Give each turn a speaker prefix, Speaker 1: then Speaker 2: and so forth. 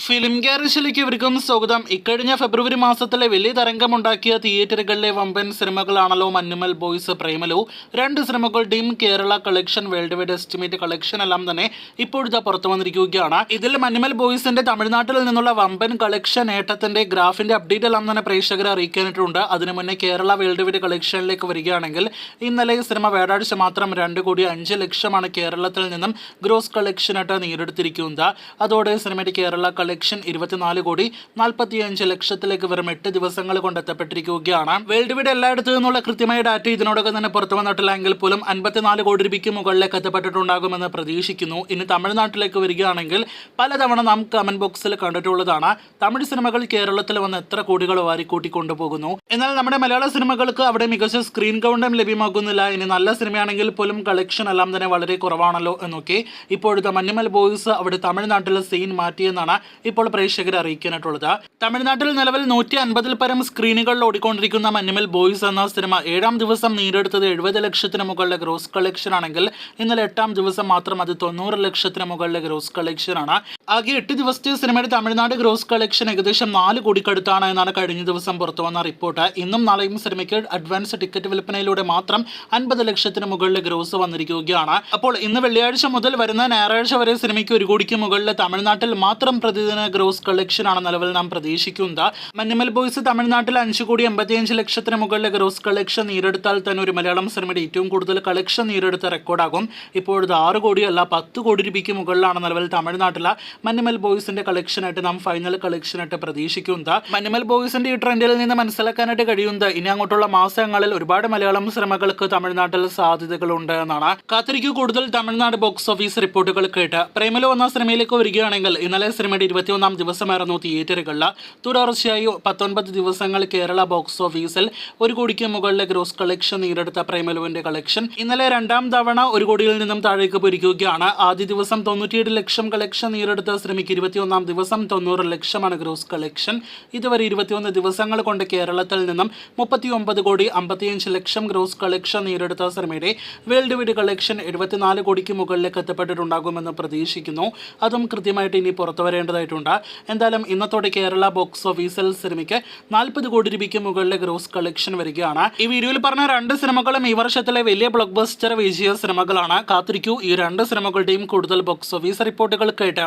Speaker 1: Film ഗാരേജിലേക്ക് ഇവർക്കും സ്വാഗതം. ഇക്കഴിഞ്ഞ ഫെബ്രുവരി മാസത്തിലെ വലിയ തരംഗമുണ്ടാക്കിയ തിയേറ്ററുകളിലെ വമ്പൻ സിനിമകളാണല്ലോ മഞ്ഞുമൽ ബോയ്സ്, പ്രേമലു. രണ്ട് സിനിമകളുടെയും Kerala collection, world wide estimate collection എല്ലാം തന്നെ ഇപ്പോഴത്തെ പുറത്തു വന്നിരിക്കുകയാണ്. ഇതിൽ മഞ്ഞുമൽ ബോയ്സിന്റെ തമിഴ്നാട്ടിൽ നിന്നുള്ള വമ്പൻ കളക്ഷൻ നേട്ടത്തിന്റെ ഗ്രാഫിന്റെ അപ്ഡേറ്റ് എല്ലാം തന്നെ പ്രേക്ഷകരെ അറിയിക്കാനായിട്ടുണ്ട്. അതിനു മുന്നേ കേരള വേൾഡ് വൈഡ് കളക്ഷനിലേക്ക് വരികയാണെങ്കിൽ ഇന്നലെ സിനിമ വ്യാഴാഴ്ച മാത്രം 2,05,00,000 കേരളത്തിൽ നിന്നും ഗ്രോസ് കളക്ഷനായിട്ട് നേടിയെടുത്തിരിക്കുന്നത്. അതോടെ സിനിമയുടെ കേരള കളക്ഷൻ 24,45,00,000 വെറും 8 ദിവസങ്ങൾ കൊണ്ട് എത്തപ്പെട്ടിരിക്കുകയാണ്. വേൾഡ് വൈഡ് എല്ലായിടത്തു നിന്നുള്ള കൃത്യമായ ഡാറ്റ ഇതിനോടൊപ്പം തന്നെ പുറത്തു വന്നിട്ടില്ല എങ്കിൽ പോലും 54 കോടി രൂപയ്ക്ക് മുകളിലേക്ക് എത്തപ്പെട്ടിട്ടുണ്ടാകുമെന്ന് പ്രതീക്ഷിക്കുന്നു. ഇനി തമിഴ്നാട്ടിലേക്ക് വരികയാണെങ്കിൽ പലതവണ നാം കമന്റ് ബോക്സിൽ കണ്ടിട്ടുള്ളതാണ്, തമിഴ് സിനിമകൾ കേരളത്തിൽ വന്ന് എത്ര കോടികൾ വാരിക്കൂട്ടി കൊണ്ടുപോകുന്നു. എന്നാൽ നമ്മുടെ മലയാള സിനിമകൾക്ക് അവിടെ മികച്ച സ്ക്രീൻ കൗണ്ടും ലഭ്യമാകുന്നില്ല. ഇനി നല്ല സിനിമയാണെങ്കിൽ പോലും കളക്ഷൻ എല്ലാം തന്നെ വളരെ കുറവാണല്ലോ എന്നൊക്കെ ഇപ്പോഴത്തെ മഞ്ഞുമൽ ബോയ്സ് അവിടെ തമിഴ്നാട്ടിൽ സീൻ മാറ്റിയെന്നാണ് ഇപ്പോൾ പ്രേക്ഷകരെ അറിയിക്കാനായിട്ടുള്ളത്. തമിഴ്നാട്ടിൽ നിലവിൽ 150-ൽ പരം സ്ക്രീനുകളിൽ ഓടിക്കൊണ്ടിരിക്കുന്ന മഞ്ഞുമൽ ബോയ്സ് എന്ന സിനിമ 7-ാം ദിവസം നേടിയെടുത്തത് 70 ലക്ഷത്തിന് മുകളിലെ ഗ്രോസ് കളക്ഷൻ ആണെങ്കിൽ ഇന്നലെ 8-ാം ദിവസം മാത്രം അത് 90 ലക്ഷത്തിന് മുകളിലെ ഗ്രോസ് കളക്ഷൻ ആണ്. ആകെ 8 ദിവസത്തെ സിനിമയുടെ തമിഴ്നാട് ഗ്രോസ് കളക്ഷൻ ഏകദേശം 4 കോടിക്കടുത്താണ് എന്നാണ് കഴിഞ്ഞ ദിവസം പുറത്തു വന്ന റിപ്പോർട്ട്. ഇന്നും നാളെയും സിനിമയ്ക്ക് അഡ്വാൻസ് ടിക്കറ്റ് വിൽപ്പനയിലൂടെ മാത്രം 50 ലക്ഷത്തിന് മുകളിലെ ഗ്രോസ് വന്നിരിക്കുകയാണ്. അപ്പോൾ ഇന്ന് വെള്ളിയാഴ്ച മുതൽ വരുന്ന ഞായറാഴ്ച വരെ സിനിമയ്ക്ക് 1 കോടിക്ക് മുകളിൽ തമിഴ്നാട്ടിൽ മാത്രം പ്രതിദിന ഗ്രോസ് കളക്ഷൻ ആണ് നിലവിൽ നാം പ്രതീക്ഷിക്കുന്നത്. മഞ്ഞുമൽ ബോയ്സ് തമിഴ്നാട്ടിൽ 5,85,00,000 മുകളിലെ ഗ്രോസ് കളക്ഷൻ നേടിയെടുത്താൽ തന്നെ ഒരു മലയാളം സിനിമയുടെ ഏറ്റവും കൂടുതൽ കളക്ഷൻ നേടിയെടുത്ത റെക്കോർഡാകും. ഇപ്പോഴത്തെ 6 കോടിയല്ല 10 കോടി രൂപയ്ക്ക് മുകളിലാണ് നിലവിൽ തമിഴ്നാട്ടിലെ മഞ്ഞുമൽ ബോയ്സിന്റെ കളക്ഷനായിട്ട് നാം ഫൈനൽ കളക്ഷനായിട്ട് പ്രതീക്ഷിക്കുന്നത്. മഞ്ഞുമൽ ബോയ്സിന്റെ ഈ ട്രെൻഡിൽ നിന്ന് മനസ്സിലാക്കാനായിട്ട് കഴിയുന്നത് ഇനി അങ്ങോട്ടുള്ള മാസങ്ങളിൽ ഒരുപാട് മലയാളം സിനിമകൾക്ക് തമിഴ്നാട്ടിൽ സാധ്യതകളുണ്ട് എന്നാണ്. കാത്തിരിക്കൂ കൂടുതൽ തമിഴ്നാട് ബോക്സ് ഓഫീസ് റിപ്പോർട്ടുകൾ കേട്ട്. പ്രേമലു എന്ന സിനിമയിലേക്ക് വരികയാണെങ്കിൽ ഇന്നലെ സിനിമയുടെ 21-ാം ദിവസമായിരുന്നു തിയേറ്ററുകളിൽ. തുടർച്ചയായി 19 ദിവസങ്ങൾ കേരള ബോക്സ് ഓഫീസിൽ 1 കോടിക്ക് മുകളിലെ ഗ്രോസ് കളക്ഷൻ നേടിയെടുത്ത പ്രേമലുവിന്റെ കളക്ഷൻ ഇന്നലെ 2-ാം തവണ 1 കോടിയിൽ നിന്നും താഴേക്ക് പോയിരിക്കുകയാണ്. ആദ്യ ദിവസം 97 ലക്ഷം കളക്ഷൻ നേടിയെടുത്ത സിനിമയ്ക്ക് 21-ാം ദിവസം 90 ലക്ഷമാണ് ഗ്രോസ് കളക്ഷൻ. ഇതുവരെ 21 ദിവസങ്ങൾ കൊണ്ട് കേരളത്തിൽ നിന്നും 39,55,00,000 ഗ്രോസ് കളക്ഷൻ നേടിയെടുത്ത സിനിമയുടെ വേൾഡ് വൈഡ് കളക്ഷൻ 74 കോടിക്ക് മുകളിലേക്ക് എത്തപ്പെട്ടിട്ടുണ്ടാകുമെന്ന് പ്രതീക്ഷിക്കുന്നു. അതും കൃത്യമായിട്ട് ഇനി പുറത്തു വരേണ്ടതായിട്ടുണ്ട്. എന്തായാലും ഇന്നത്തോടെ കേരള ബോക്സ് ഓഫീസിൽ സിനിമയ്ക്ക് 40 കോടി രൂപയ്ക്ക് മുകളിലെ ഗ്രോസ് കളക്ഷൻ വരികയാണ്. ഈ വീഡിയോയിൽ പറഞ്ഞ 2 സിനിമകളും ഈ വർഷത്തിലെ വലിയ ബ്ലോക്ക് ബസ്റ്റർ വിജയ സിനിമകളാണ്. കാത്തിരിക്കൂ ഈ 2 സിനിമകളുടെയും കൂടുതൽ ബോക്സ് ഓഫീസ് റിപ്പോർട്ടുകൾ കേട്ട്.